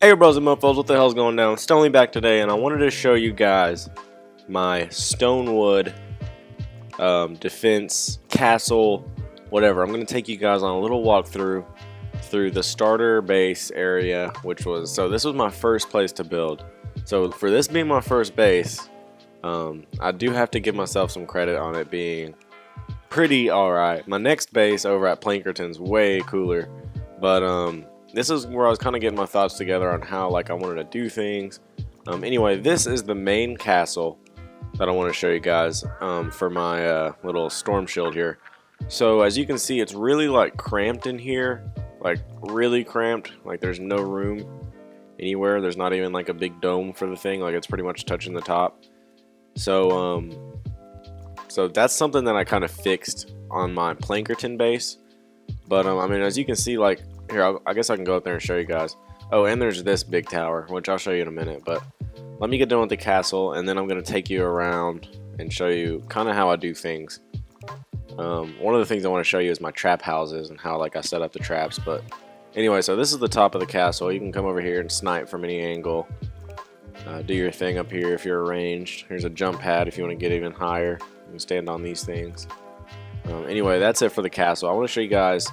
Hey bros and mofos, what the hell's going down? Stonely back today, and I wanted to show you guys my Stonewood defense castle, whatever. I'm going to take you guys on a little walkthrough through the starter base area, so this was my first place to build. So for this being my first base, I do have to give myself some credit on it being pretty alright. My next base over at Plankerton's way cooler, but this is where I was kind of getting my thoughts together on how I wanted to do things. Anyway, this is the main castle that I want to show you guys for my little storm shield here. So as you can see, it's really cramped in here, really cramped. There's no room anywhere. There's not even a big dome for the thing. It's pretty much touching the top. So so that's something that I kind of fixed on my Plankerton base. But I mean, as you can see, here, I guess I can go up there and show you guys. Oh, and there's this big tower, which I'll show you in a minute. But let me get done with the castle, and then I'm going to take you around and show you kind of how I do things. One of the things I want to show you is my trap houses and how I set up the traps. But anyway, so this is the top of the castle. You can come over here and snipe from any angle. Do your thing up here if you're ranged. Here's a jump pad if you want to get even higher. You can stand on these things. Anyway, that's it for the castle. I want to show you guys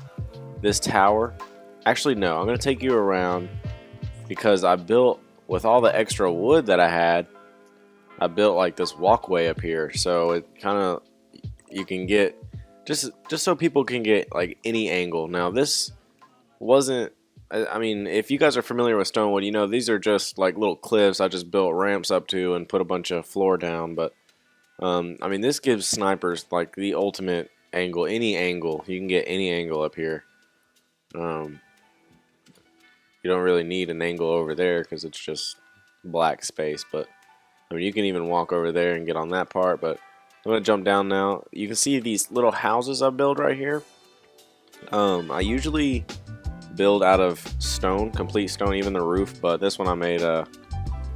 this tower. Actually, no, I'm going to take you around because I built, with all the extra wood that I had, I built this walkway up here. So it kind of, you can get, just so people can get any angle. Now this wasn't, I mean, if you guys are familiar with Stonewood, you know these are just little cliffs I just built ramps up to and put a bunch of floor down. But I mean, this gives snipers the ultimate angle, any angle. You can get any angle up here. You don't really need an angle over there because it's just black space, but I mean, you can even walk over there and get on that part. But I'm going to jump down now. You can see these little houses I build right here. I usually build out of stone, complete stone, even the roof, but this one I made a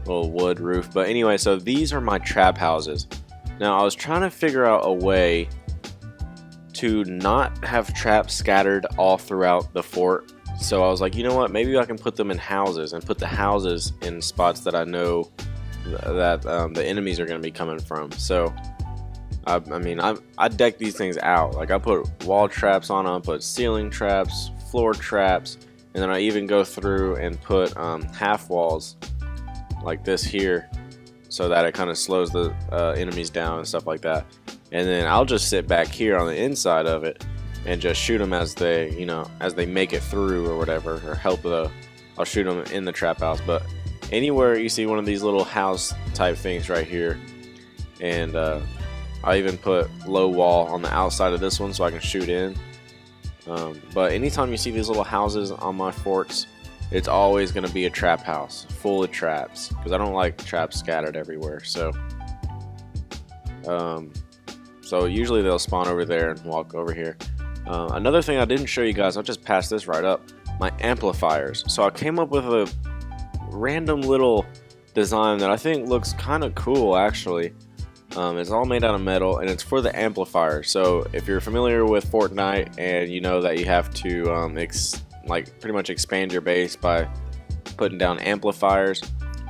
little wood roof. But anyway, so these are my trap houses. Now I was trying to figure out a way to not have traps scattered all throughout the fort. So I was like, you know what, maybe I can put them in houses and put the houses in spots that I know that the enemies are going to be coming from. So I mean, I deck these things out. I put wall traps on them, put ceiling traps, floor traps, and then I even go through and put half walls like this here so that it kind of slows the enemies down and stuff like that. And then I'll just sit back here on the inside of it and just shoot them as they, as they make it through or whatever, or I'll shoot them in the trap house. But anywhere you see one of these little house type things right here, and I even put low wall on the outside of this one so I can shoot in. But anytime you see these little houses on my forts, it's always going to be a trap house full of traps, because I don't like traps scattered everywhere. So so usually they'll spawn over there and walk over here. Another thing I didn't show you guys, I'll just pass this right up, my amplifiers. So I came up with a random little design that I think looks kind of cool actually. It's all made out of metal, and it's for the amplifier. So if you're familiar with Fortnite and you know that you have to pretty much expand your base by putting down amplifiers,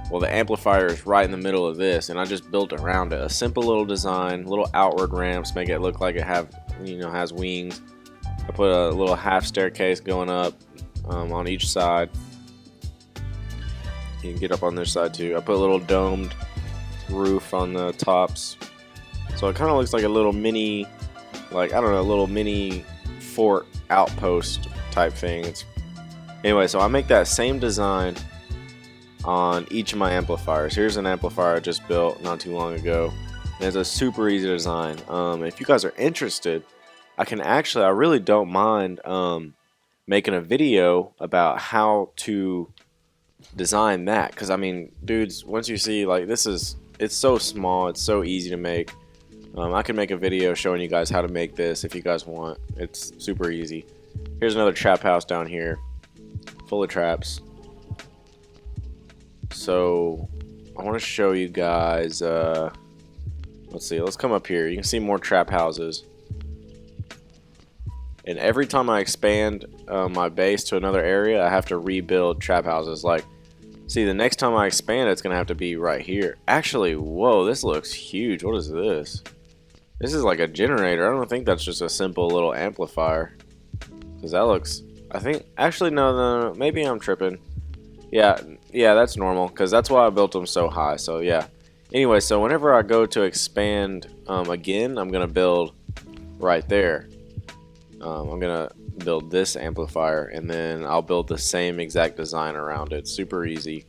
well, the amplifier is right in the middle of this, and I just built around it a simple little design, little outward ramps, make it look like it has wings. I put a little half staircase going up on each side. You can get up on this side too. I put a little domed roof on the tops, so it kind of looks like a little mini, I don't know, a little mini fort outpost type thing. Anyway, so I make that same design on each of my amplifiers. Here's an amplifier I just built not too long ago, and it's a super easy design. If you guys are interested, I really don't mind making a video about how to design that, because I mean, dudes, once you see it's so small, it's so easy to make. I can make a video showing you guys how to make this if you guys want. It's super easy. Here's another trap house down here full of traps. So I want to show you guys, let's see, let's come up here. You can see more trap houses. And every time I expand my base to another area, I have to rebuild trap houses. See, the next time I expand, it's gonna have to be right here. Actually, whoa, this looks huge. What is this? This is like a generator. I don't think that's just a simple little amplifier. Because that looks, I think, actually, no, maybe I'm tripping. Yeah, that's normal, because that's why I built them so high, so yeah. Anyway, so whenever I go to expand again, I'm going to build right there. I'm going to build this amplifier, and then I'll build the same exact design around it. Super easy.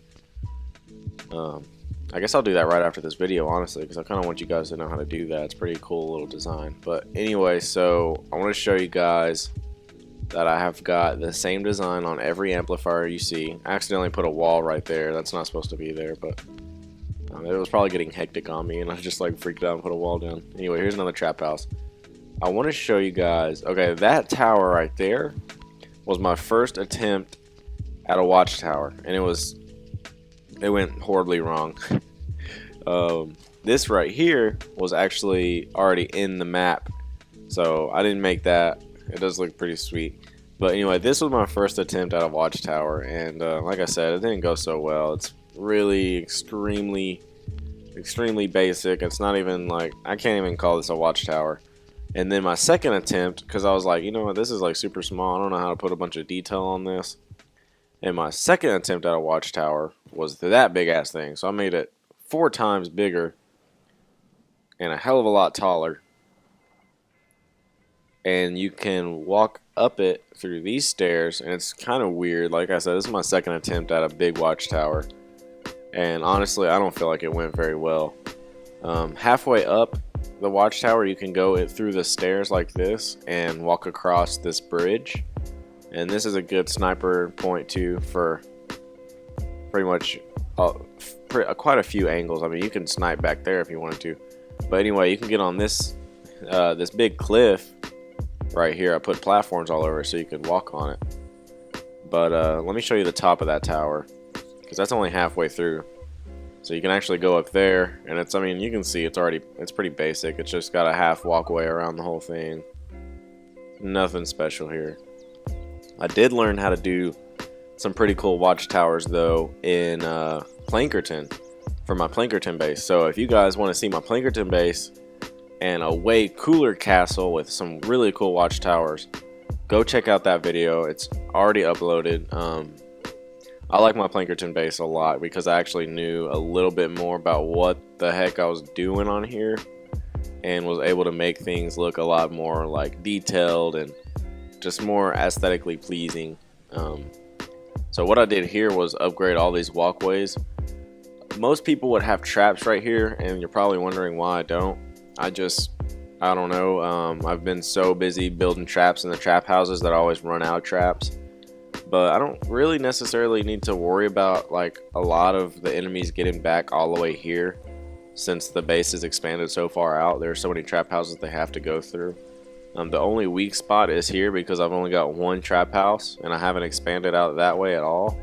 I guess I'll do that right after this video, honestly, because I kind of want you guys to know how to do that. It's a pretty cool little design. But anyway, so I want to show you guys that I have got the same design on every amplifier you see. I accidentally put a wall right there. That's not supposed to be there, but it was probably getting hectic on me, and I just like freaked out and put a wall down. Anyway, here's another trap house. I want to show you guys. Okay, that tower right there was my first attempt at a watchtower, and it went horribly wrong. This right here was actually already in the map, so I didn't make that. It does look pretty sweet. But anyway, this was my first attempt at a watchtower, and like I said, it didn't go so well. It's really extremely basic. It's not even like, I can't even call this a watchtower. And then my second attempt, because I was like, you know what, this is like super small. I don't know how to put a bunch of detail on this. And my second attempt at a watchtower was that big ass thing. So I made it 4 times bigger and a hell of a lot taller. And you can walk up it through these stairs, and it's kind of weird. Like I said, this is my second attempt at a big watchtower, and honestly, I don't feel like it went very well. Halfway up the watchtower, you can go through the stairs like this and walk across this bridge, and this is a good sniper point too for pretty much quite a few angles. I mean, you can snipe back there if you wanted to, but anyway, you can get on this this big cliff right here. I put platforms all over so you could walk on it. But let me show you the top of that tower, because that's only halfway through. So you can actually go up there, and it's, I mean, you can see it's pretty basic. It's just got a half walkway around the whole thing. Nothing special here. I did learn how to do some pretty cool watchtowers though in Plankerton, for my Plankerton base. So if you guys want to see my Plankerton base and a way cooler castle with some really cool watchtowers, go check out that video. It's already uploaded. I like my Plankerton base a lot because I actually knew a little bit more about what the heck I was doing on here, and was able to make things look a lot more like detailed and just more aesthetically pleasing. So what I did here was upgrade all these walkways. Most people would have traps right here, and you're probably wondering why I don't. I don't know. I've been so busy building traps in the trap houses that I always run out of traps. But I don't really necessarily need to worry about like a lot of the enemies getting back all the way here, since the base is expanded so far out. There are so many trap houses they have to go through. The only weak spot is here because I've only got one trap house and I haven't expanded out that way at all.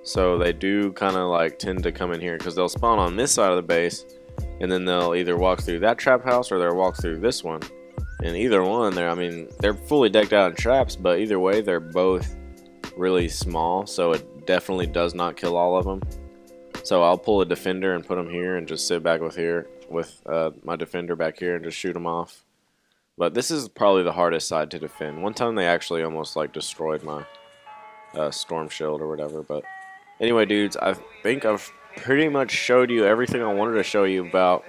So they do kind of like tend to come in here because they'll spawn on this side of the base, and then they'll either walk through that trap house or they'll walk through this one. And either one, they're fully decked out in traps, but either way, they're both really small, so it definitely does not kill all of them. So I'll pull a defender and put them here and just sit back with my defender back here and just shoot them off. But this is probably the hardest side to defend. One time they actually almost like destroyed my storm shield or whatever. But anyway, dudes, I think I've pretty much showed you everything I wanted to show you about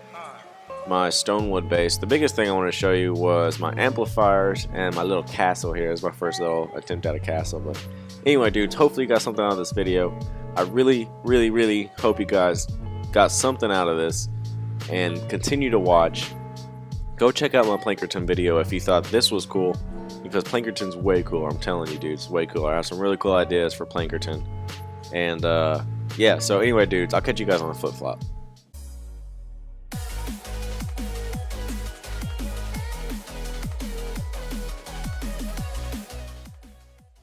my Stonewood base. The biggest thing I wanted to show you was my amplifiers and my little castle here. It's my first little attempt at a castle. But anyway, dudes, hopefully you got something out of this video. I really hope you guys got something out of this, and continue to watch. Go check out my Plankerton video if you thought this was cool, because Plankerton's way cooler. I'm telling you, dudes, way cooler. I have some really cool ideas for Plankerton. And yeah, so anyway, dudes, I'll catch you guys on the flip-flop.